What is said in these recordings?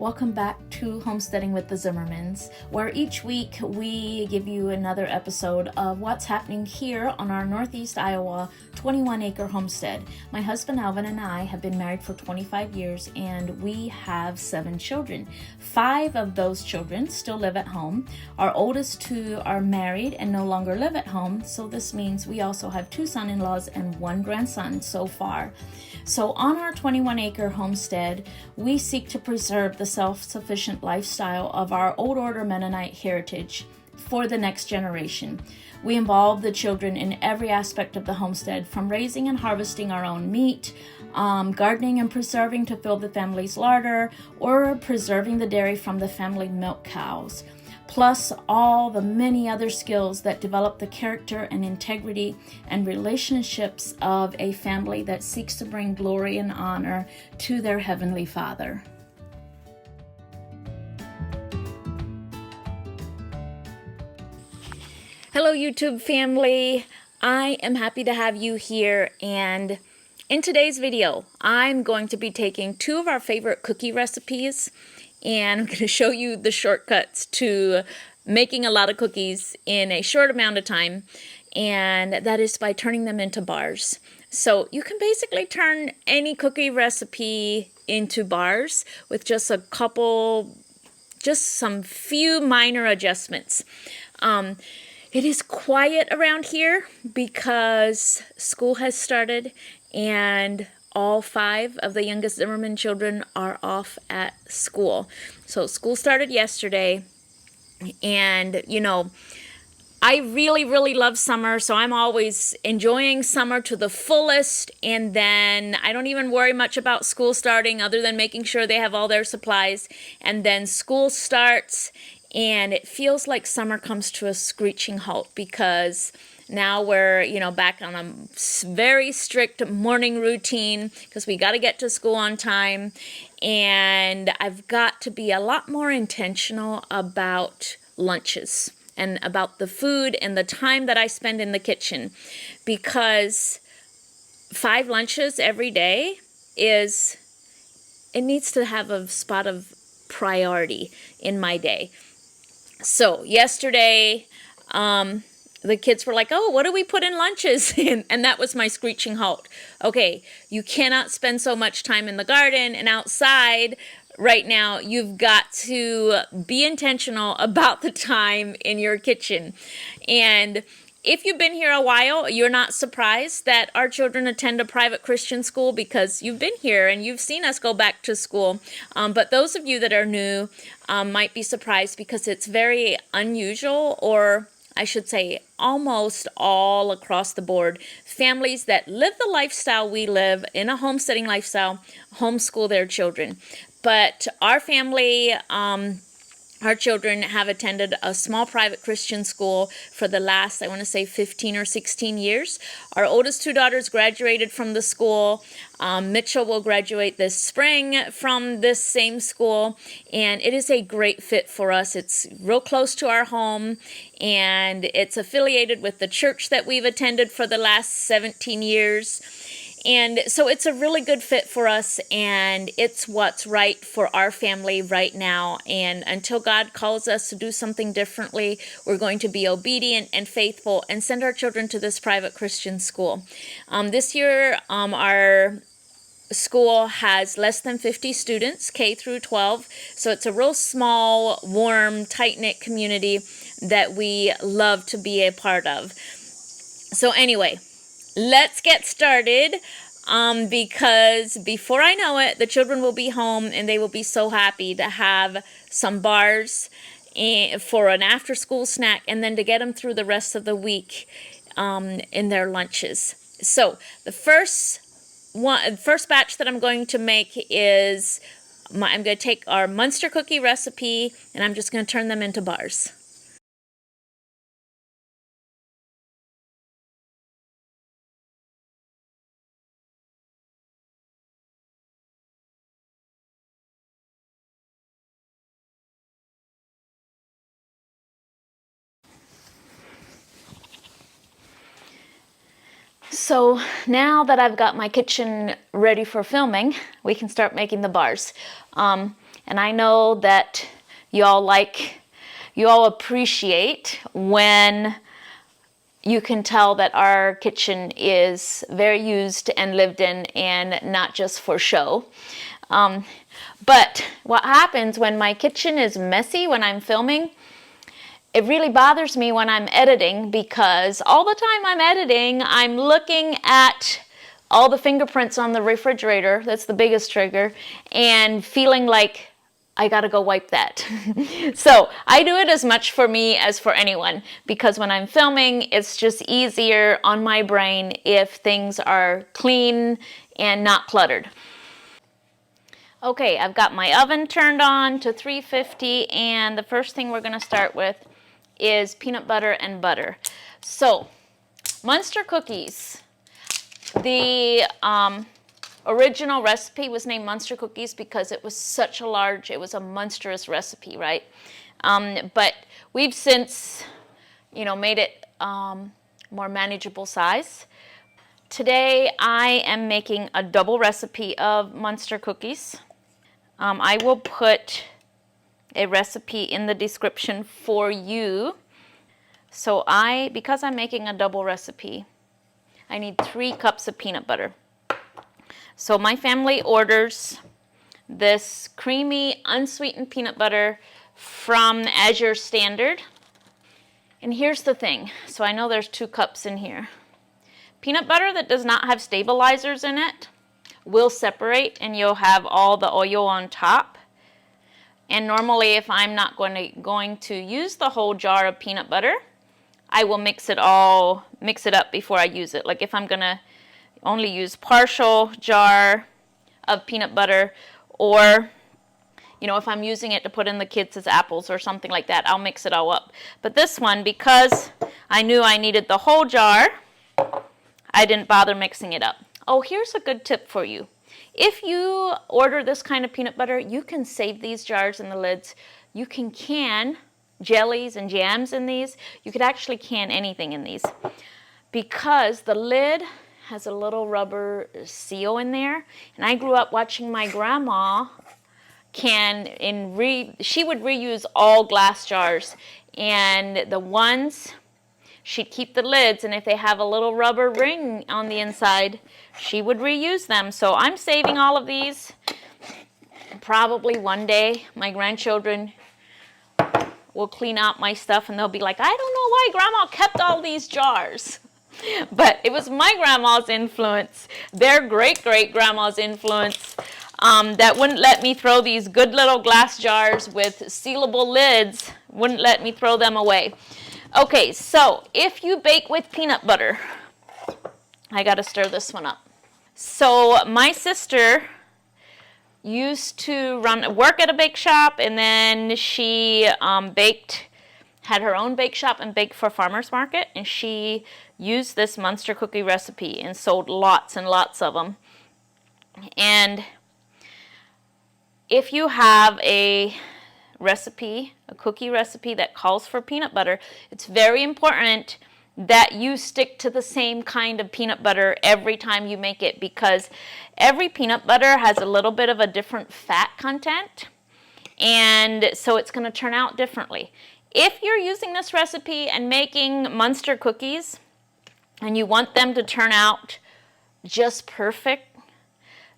Welcome back to Homesteading with the m&ms, where each week we give you another episode of what's happening here on our Northeast Iowa 21-acre homestead. My husband Alvin and I have been married for 25 years and we have 7 children. 5 of those children still live at home. Our oldest 2 are married and no longer live at home, so this means we also have 2 son-in-laws and 1 grandson so far. So on our 21-acre homestead, we seek to preserve the self-sufficient lifestyle of our old order Mennonite heritage for the next generation. We involve the children in every aspect of the homestead, from raising and harvesting our own meat, gardening and preserving to fill the family's larder, or preserving the dairy from the family milk cows, plus all the many other skills that develop the character and integrity and relationships of a family that seeks to bring glory and honor to their Heavenly Father. Hello YouTube family, I am happy to have you here, and in today's video I'm going to be taking 2 of our favorite cookie recipes and I'm going to show you the shortcuts to making a lot of cookies in a short amount of time, and that is by turning them into bars. So you can basically turn any cookie recipe into bars with just some few minor adjustments. It is quiet around here because school has started and all 5 of the youngest Zimmerman children are off at school. So school started yesterday, and you know, I really love summer, so I'm always enjoying summer to the fullest, and then I don't even worry much about school starting other than making sure they have all their supplies, and then school starts and it feels like summer comes to a screeching halt because now we're, back on a very strict morning routine because we got to get to school on time, and I've got to be a lot more intentional about lunches and about the food and the time that I spend in the kitchen, because 5 lunches every day it needs to have a spot of priority in my day. So yesterday, the kids were like, oh, what do we put in lunches? And that was my screeching halt. Okay, you cannot spend so much time in the garden and outside right now. You've got to be intentional about the time in your kitchen. And if you've been here a while, you're not surprised that our children attend a private Christian school because you've been here and you've seen us go back to school. But those of you that are new might be surprised because it's very unusual, or I should say almost all across the board, families that live the lifestyle we live in a homesteading lifestyle homeschool their children. But our family, our children have attended a small private Christian school for the last, I want to say, 15 or 16 years. Our oldest 2 daughters graduated from the school. Mitchell will graduate this spring from this same school, and it is a great fit for us. It's real close to our home, and it's affiliated with the church that we've attended for the last 17 years. And so it's a really good fit for us, and it's what's right for our family right now. And until God calls us to do something differently, we're going to be obedient and faithful and send our children to this private Christian school. This year, our school has less than 50 students, K through 12. So it's a real small, warm, tight-knit community that we love to be a part of. So anyway, let's get started, because before I know it, the children will be home and they will be so happy to have some bars for an after-school snack, and then to get them through the rest of the week in their lunches. So the first batch that I'm going to make is I'm going to take our Munster cookie recipe and I'm just going to turn them into bars. So now that I've got my kitchen ready for filming, we can start making the bars. And I know that you all appreciate when you can tell that our kitchen is very used and lived in and not just for show. But what happens when my kitchen is messy when I'm filming, it really bothers me when I'm editing, because all the time I'm editing, I'm looking at all the fingerprints on the refrigerator, that's the biggest trigger, and feeling like I gotta go wipe that. So I do it as much for me as for anyone, because when I'm filming, it's just easier on my brain if things are clean and not cluttered. Okay, I've got my oven turned on to 350, and the first thing we're gonna start with is peanut butter and butter. So, Munster cookies. The original recipe was named Munster cookies because it was it was a monstrous recipe, right? But we've since, made it more manageable size. Today I am making a double recipe of Munster cookies. I will put a recipe in the description for you. So because I'm making a double recipe, I need 3 cups of peanut butter. So my family orders this creamy, unsweetened peanut butter from Azure Standard. And here's the thing. So I know there's 2 cups in here. Peanut butter that does not have stabilizers in it will separate, and you'll have all the oil on top. And normally, if I'm not going to use the whole jar of peanut butter, I will mix it up before I use it. Like if I'm gonna only use partial jar of peanut butter, or if I'm using it to put in the kids' apples or something like that, I'll mix it all up. But this one, because I knew I needed the whole jar, I didn't bother mixing it up. Oh, here's a good tip for you. If you order this kind of peanut butter, you can save these jars and the lids. You can can jellies and jams in these. You could actually can anything in these, because the lid has a little rubber seal in there. And I grew up watching my grandma she would reuse all glass jars, and the ones she'd keep the lids, and if they have a little rubber ring on the inside, she would reuse them. So I'm saving all of these. Probably one day my grandchildren will clean out my stuff and they'll be like, I don't know why Grandma kept all these jars. But it was my grandma's influence, their great-great-grandma's influence, that wouldn't let me throw these good little glass jars with sealable lids, wouldn't let me throw them away. Okay, so if you bake with peanut butter, I got to stir this one up. So my sister used to work at a bake shop, and then she had her own bake shop and baked for farmers market, and she used this Munster cookie recipe and sold lots and lots of them. And if you have a cookie recipe that calls for peanut butter, it's very important that you stick to the same kind of peanut butter every time you make it, because every peanut butter has a little bit of a different fat content, and so it's going to turn out differently. If you're using this recipe and making Munster cookies and you want them to turn out just perfect,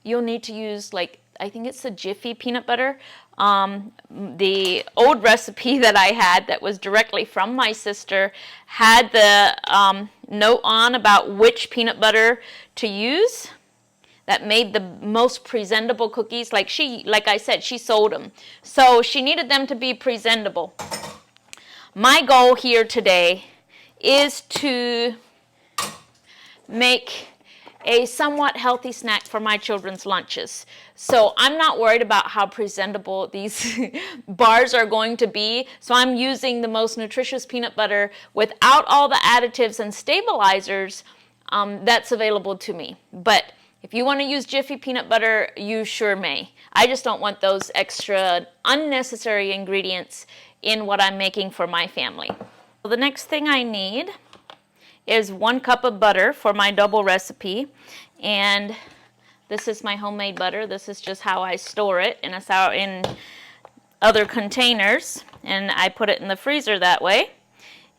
you'll need to use, I think it's the Jiffy peanut butter. The old recipe that I had that was directly from my sister had the note on about which peanut butter to use that made the most presentable cookies. Like I said, she sold them. So she needed them to be presentable. My goal here today is to make a somewhat healthy snack for my children's lunches. So I'm not worried about how presentable these bars are going to be. So I'm using the most nutritious peanut butter without all the additives and stabilizers that's available to me. But if you want to use Jiffy peanut butter, you sure may. I just don't want those extra unnecessary ingredients in what I'm making for my family. So the next thing I need is 1 cup of butter for my double recipe, and this is my homemade butter. This is just how I store it in other containers, and I put it in the freezer that way.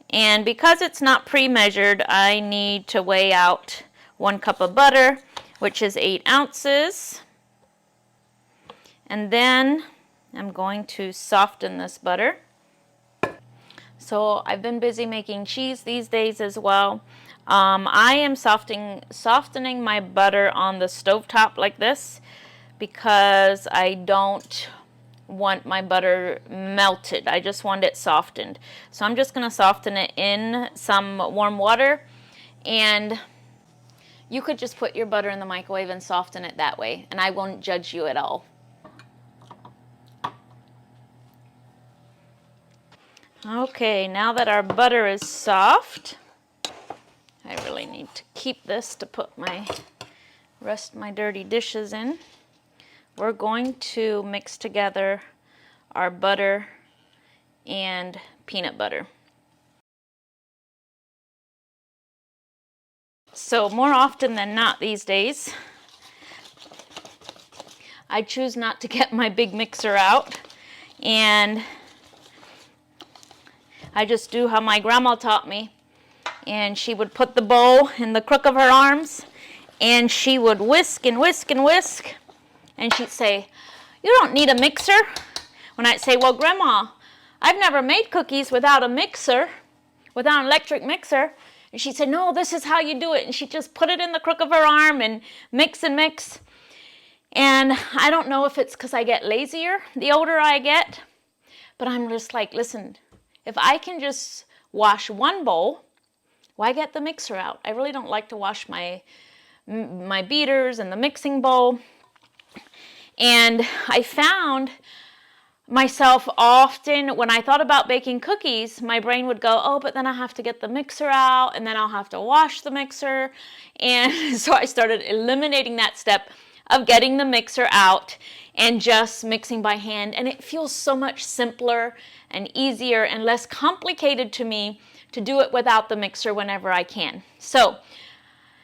And because it's not pre-measured, I need to weigh out 1 cup of butter, which is 8 ounces. And then I'm going to soften this butter. So I've been busy making cheese these days as well. I am softening my butter on the stovetop like this because I don't want my butter melted. I just want it softened. So I'm just going to soften it in some warm water, and you could just put your butter in the microwave and soften it that way, and I won't judge you at all. Okay, now that our butter is soft, I really need to keep this to put my rest of my dirty dishes in. We're going to mix together our butter and peanut butter. So more often than not these days, I choose not to get my big mixer out, and I just do how my grandma taught me. And she would put the bowl in the crook of her arms, and she would whisk and whisk and whisk. And she'd say, "You don't need a mixer." When I'd say, "Well, Grandma, I've never made cookies without a mixer, without an electric mixer." And she said, "No, this is how you do it." And she'd just put it in the crook of her arm and mix and mix. And I don't know if it's because I get lazier the older I get, but I'm just like, listen, if I can just wash one bowl, why get the mixer out? I really don't like to wash my beaters and the mixing bowl. And I found myself often, when I thought about baking cookies, my brain would go, oh, but then I have to get the mixer out, and then I'll have to wash the mixer. And so I started eliminating that step of getting the mixer out and just mixing by hand. And it feels so much simpler and easier and less complicated to me to do it without the mixer whenever I can. So,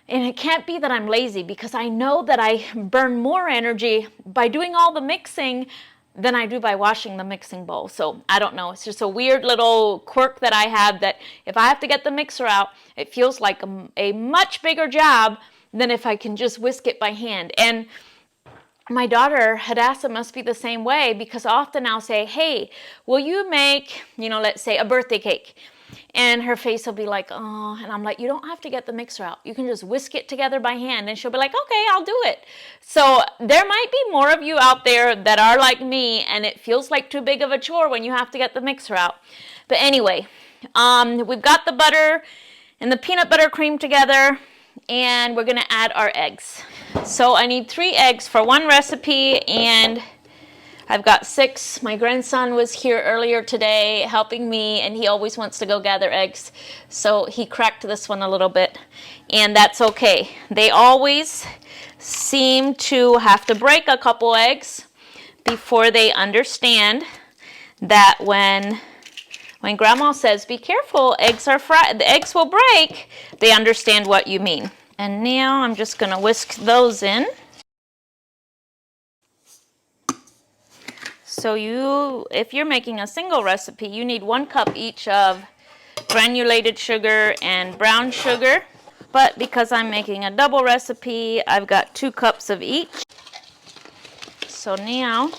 and it can't be that I'm lazy, because I know that I burn more energy by doing all the mixing than I do by washing the mixing bowl. So I don't know, it's just a weird little quirk that I have, that if I have to get the mixer out, it feels like a much bigger job than if I can just whisk it by hand. And my daughter Hadassah must be the same way, because often I'll say, hey, will you make, let's say a birthday cake? And her face will be like, oh, and I'm like, you don't have to get the mixer out. You can just whisk it together by hand. And she'll be like, okay, I'll do it. So there might be more of you out there that are like me, and it feels like too big of a chore when you have to get the mixer out. But anyway, we've got the butter and the peanut butter cream together, and we're going to add our eggs. So I need 3 eggs for one recipe, and I've got 6. My grandson was here earlier today helping me, and he always wants to go gather eggs. So he cracked this one a little bit, and that's okay. They always seem to have to break a couple eggs before they understand that when Grandma says, be careful, eggs are fried, the eggs will break, they understand what you mean. And now I'm just going to whisk those in. So if you're making a single recipe, you need 1 cup each of granulated sugar and brown sugar. But because I'm making a double recipe, I've got 2 cups of each. So now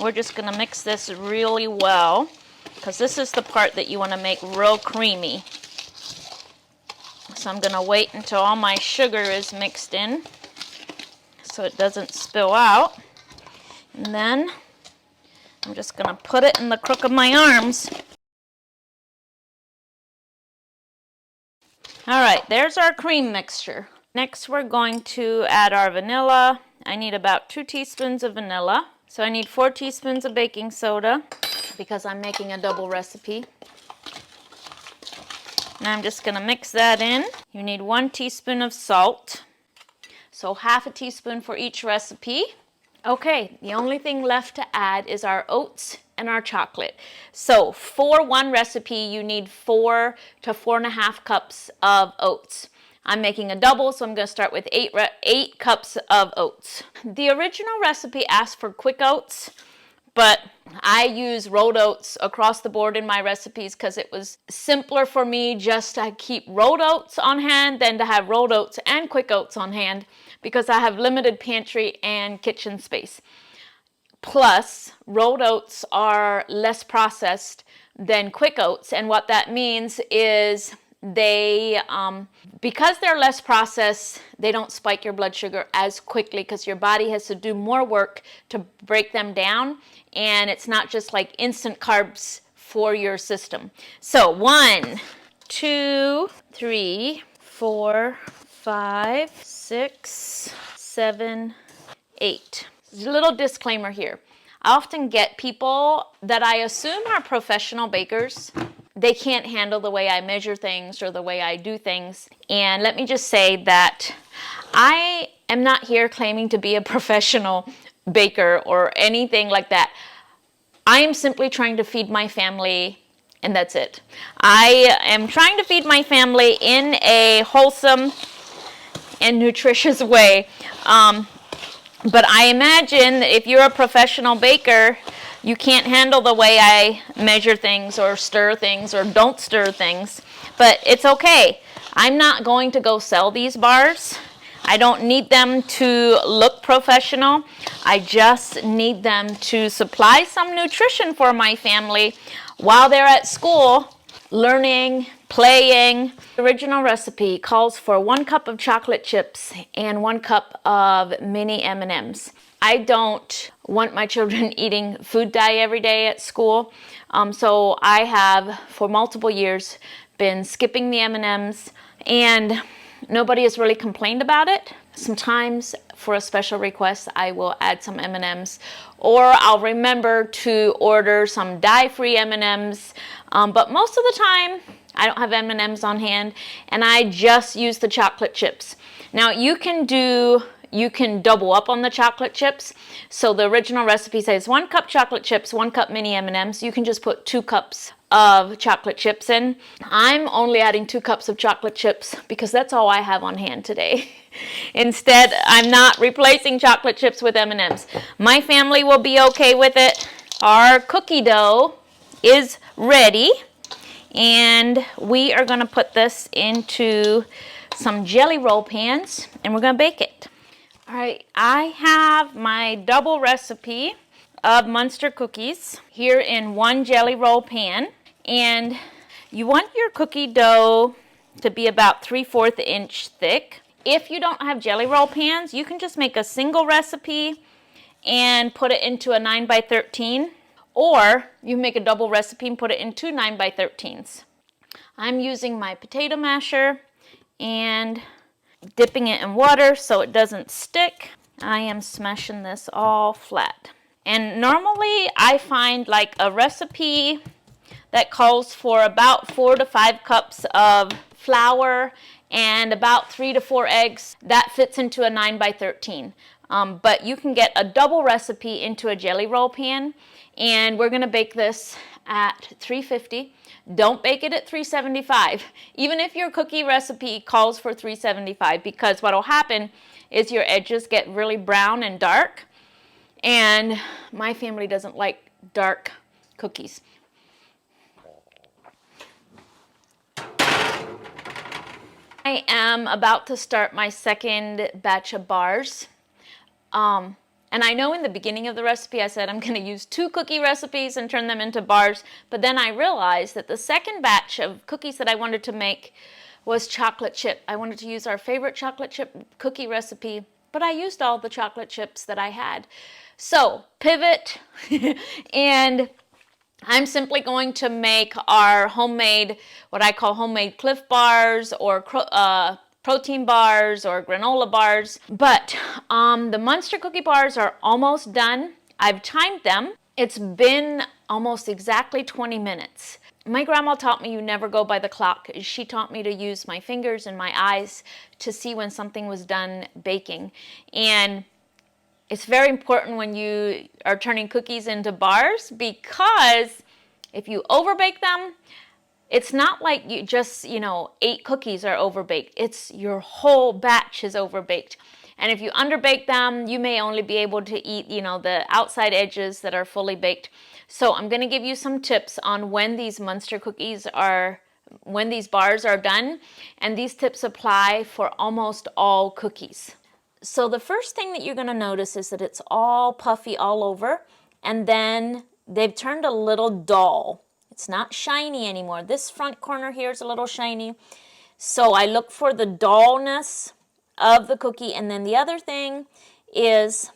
we're just going to mix this really well, because this is the part that you want to make real creamy. So I'm going to wait until all my sugar is mixed in so it doesn't spill out. And then I'm just going to put it in the crook of my arms. All right, there's our cream mixture. Next, we're going to add our vanilla. I need about 2 teaspoons of vanilla. So I need 4 teaspoons of baking soda because I'm making a double recipe. And I'm just going to mix that in. You need 1 teaspoon of salt. So half a teaspoon for each recipe. Okay, the only thing left to add is our oats and our chocolate. So for one recipe, you need 4 to 4.5 cups of oats. I'm making a double, so I'm going to start with 8 cups of oats. The original recipe asked for quick oats, but I use rolled oats across the board in my recipes because it was simpler for me just to keep rolled oats on hand than to have rolled oats and quick oats on hand because I have limited pantry and kitchen space. Plus, rolled oats are less processed than quick oats, and what that means is they, because they're less processed, they don't spike your blood sugar as quickly because your body has to do more work to break them down, and it's not just like instant carbs for your system. So 1, 2, 3, 4, 5, 6, 7, 8. There's a little disclaimer here. I often get people that I assume are professional bakers. They can't handle the way I measure things or the way I do things. And let me just say that I am not here claiming to be a professional baker or anything like that. I am simply trying to feed my family, and that's it. I am trying to feed my family in a wholesome and nutritious way. But I imagine that if you're a professional baker, you can't handle the way I measure things or stir things or don't stir things. But it's okay. I'm not going to go sell these bars. I don't need them to look professional. I just need them to supply some nutrition for my family while they're at school, learning, playing. The original recipe calls for 1 cup of chocolate chips and 1 cup of mini M&ms. I don't want my children eating food dye every day at school, so I have for multiple years been skipping the M&ms, and nobody has really complained about it. Sometimes for a special request I will add some M&ms, or I'll remember to order some dye-free M&ms, but most of the time I don't have M&ms on hand, and I just use the chocolate chips. Now you can double up on the chocolate chips. So the original recipe says 1 cup chocolate chips, 1 cup mini M&ms. You can just put 2 cups of chocolate chips in. I'm only adding 2 cups of chocolate chips because that's all I have on hand today. Instead, I'm not replacing chocolate chips with M&ms. My family will be okay with it. Our cookie dough is ready, and we are going to put this into some jelly roll pans, and we're going to bake it. All right, I have my double recipe of Munster cookies here in 1 jelly roll pan, and you want your cookie dough to be about 3/4 inch thick. If you don't have jelly roll pans, you can just make a single recipe and put it into a 9x13, or you make a double recipe and put it in 2 9x13s. I'm using my potato masher and dipping it in water so it doesn't stick. I am smashing this all flat. And normally I find like a recipe that calls for about 4 to 5 cups of flour and about 3 to 4 eggs. That fits into a 9x13. But you can get a double recipe into a jelly roll pan, and we're going to bake this at 350. Don't bake it at 375, even if your cookie recipe calls for 375, because what will happen is your edges get really brown and dark, and my family doesn't like dark cookies. I am about to start my second batch of bars. And I know in the beginning of the recipe I said I'm going to use 2 cookie recipes and turn them into bars, but then I realized that the second batch of cookies that I wanted to make was chocolate chip. I wanted to use our favorite chocolate chip cookie recipe, but I used all the chocolate chips that I had. So, pivot, and I'm simply going to make our homemade, what I call homemade Cliff Bars, or protein bars or granola bars. But the Munster cookie bars are almost done. I've timed them. It's been almost exactly 20 minutes. My grandma taught me you never go by the clock. She taught me to use my fingers and my eyes to see when something was done baking. And it's very important when you are turning cookies into bars, because if you overbake them, it's not like you just, 8 cookies are overbaked. It's your whole batch is overbaked. And if you underbake them, you may only be able to eat, the outside edges that are fully baked. So I'm going to give you some tips on when these when these bars are done, and these tips apply for almost all cookies. So the first thing that you're going to notice is that it's all puffy all over, and then they've turned a little dull. It's not shiny anymore. This front corner here is a little shiny. So I look for the dullness of the cookie, and then the other thing is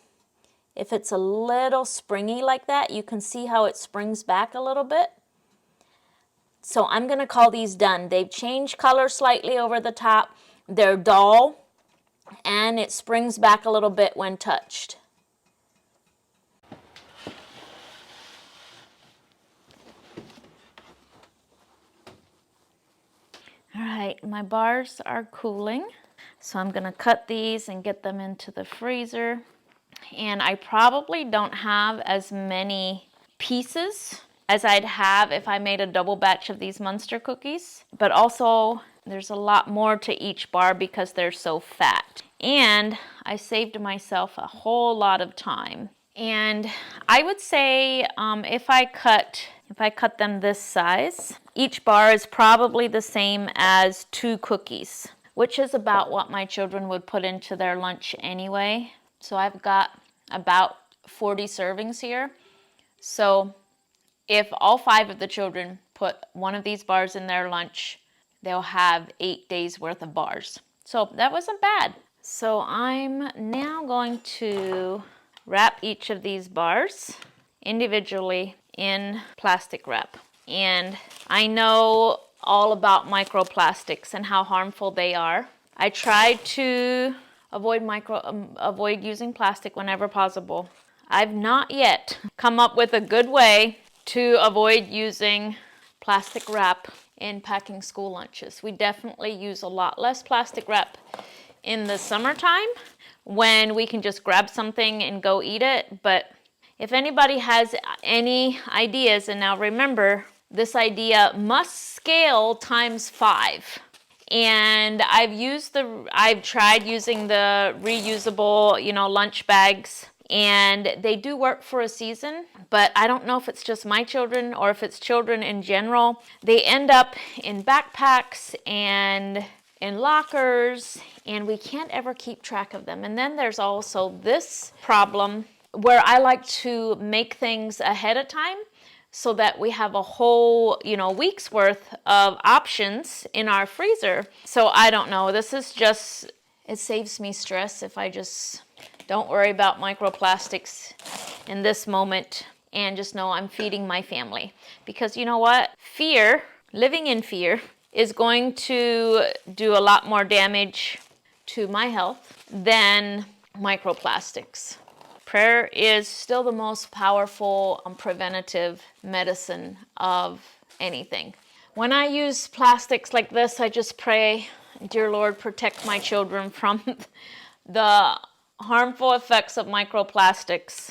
if it's a little springy like that, you can see how it springs back a little bit. So I'm going to call these done. They've changed color slightly over the top. They're dull, and it springs back a little bit when touched. All right, my bars are cooling. So I'm going to cut these and get them into the freezer. And I probably don't have as many pieces as I'd have if I made a double batch of these Munster cookies. But also, there's a lot more to each bar because they're so fat. And I saved myself a whole lot of time. And I would say if I cut them this size, each bar is probably the same as 2 cookies, which is about what my children would put into their lunch anyway. So I've got about 40 servings here. So if all 5 of the children put one of these bars in their lunch, they'll have 8 days worth of bars. So that wasn't bad. So I'm now going to wrap each of these bars individually in plastic wrap. And I know all about microplastics and how harmful they are. I try to avoid using plastic whenever possible. I've not yet come up with a good way to avoid using plastic wrap in packing school lunches. We definitely use a lot less plastic wrap in the summertime when we can just grab something and go eat it. But if anybody has any ideas, and now remember, this idea must scale times 5. And I've tried using the reusable, lunch bags, and they do work for a season, but I don't know if it's just my children or if it's children in general. They end up in backpacks and in lockers, and we can't ever keep track of them. And then there's also this problem where I like to make things ahead of time so that we have a whole, week's worth of options in our freezer. So I don't know, it saves me stress if I just don't worry about microplastics in this moment and just know I'm feeding my family. Because you know what? Living in fear, is going to do a lot more damage to my health than microplastics. Prayer is still the most powerful preventative medicine of anything. When I use plastics like this, I just pray, dear Lord, protect my children from the harmful effects of microplastics.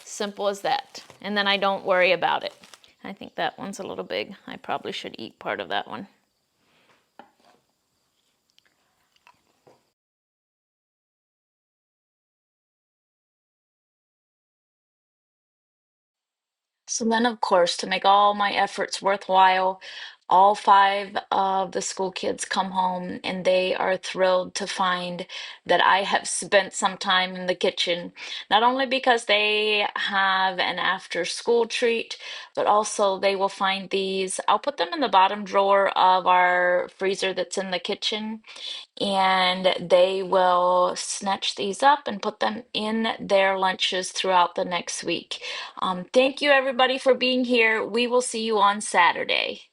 Simple as that. And then I don't worry about it. I think that one's a little big. I probably should eat part of that one. So then, of course, to make all my efforts worthwhile, all 5 of the school kids come home and they are thrilled to find that I have spent some time in the kitchen, not only because they have an after school treat, but also they will find these. I'll put them in the bottom drawer of our freezer that's in the kitchen, and they will snatch these up and put them in their lunches throughout the next week. Thank you, everybody, for being here. We will see you on Saturday.